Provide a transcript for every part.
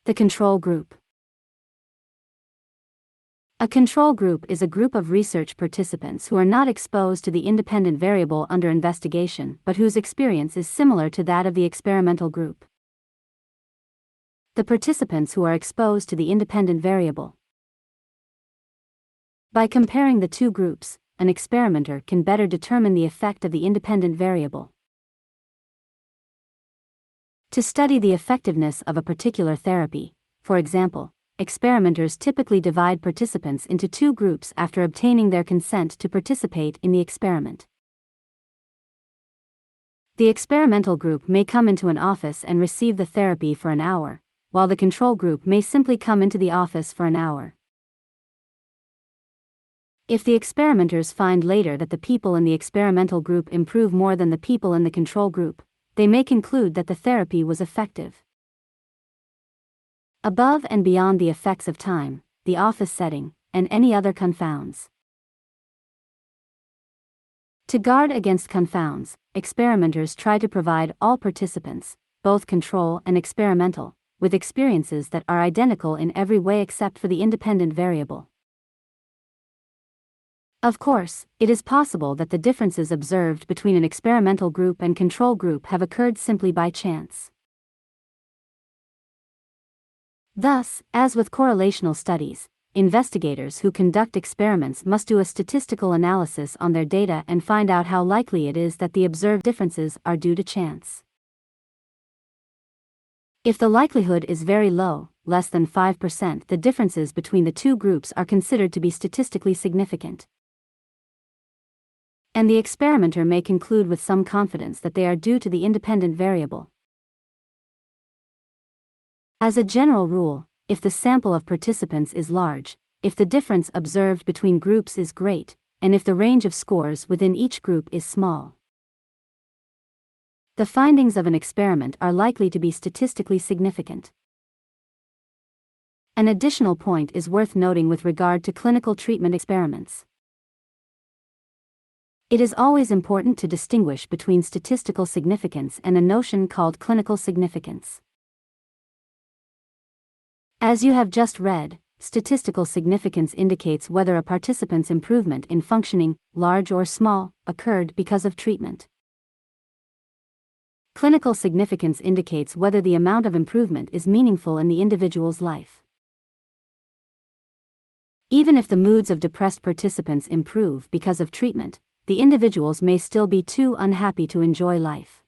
The control group. A control group is a group of research participants who are not exposed to the independent variable under investigation but whose experience is similar to that of the experimental group. The participants who are exposed to the independent variable. By comparing the two groups, an experimenter can better determine the effect of the independent variable. To study the effectiveness of a particular therapy, for example, experimenters typically divide participants into two groups after obtaining their consent to participate in the experiment. The experimental group may come into an office and receive the therapy for an hour, while the control group may simply come into the office for an hour. If the experimenters find later that the people in the experimental group improve more than the people in the control group, they may conclude that the therapy was effective. Above and beyond the effects of time, the office setting, and any other confounds. To guard against confounds, experimenters try to provide all participants, both control and experimental, with experiences that are identical in every way except for the independent variable. Of course, it is possible that the differences observed between an experimental group and control group have occurred simply by chance. Thus, as with correlational studies, investigators who conduct experiments must do a statistical analysis on their data and find out how likely it is that the observed differences are due to chance. If the likelihood is very low, less than 5%, the differences between the two groups are considered to be statistically significant. And the experimenter may conclude with some confidence that they are due to the independent variable. As a general rule, if the sample of participants is large, if the difference observed between groups is great, and if the range of scores within each group is small, the findings of an experiment are likely to be statistically significant. An additional point is worth noting with regard to clinical treatment experiments. It is always important to distinguish between statistical significance and a notion called clinical significance. As you have just read, statistical significance indicates whether a participant's improvement in functioning, large or small, occurred because of treatment. Clinical significance indicates whether the amount of improvement is meaningful in the individual's life. Even if the moods of depressed participants improve because of treatment, the individuals may still be too unhappy to enjoy life.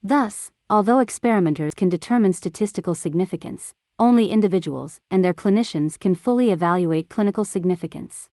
Thus, although experimenters can determine statistical significance, only individuals and their clinicians can fully evaluate clinical significance.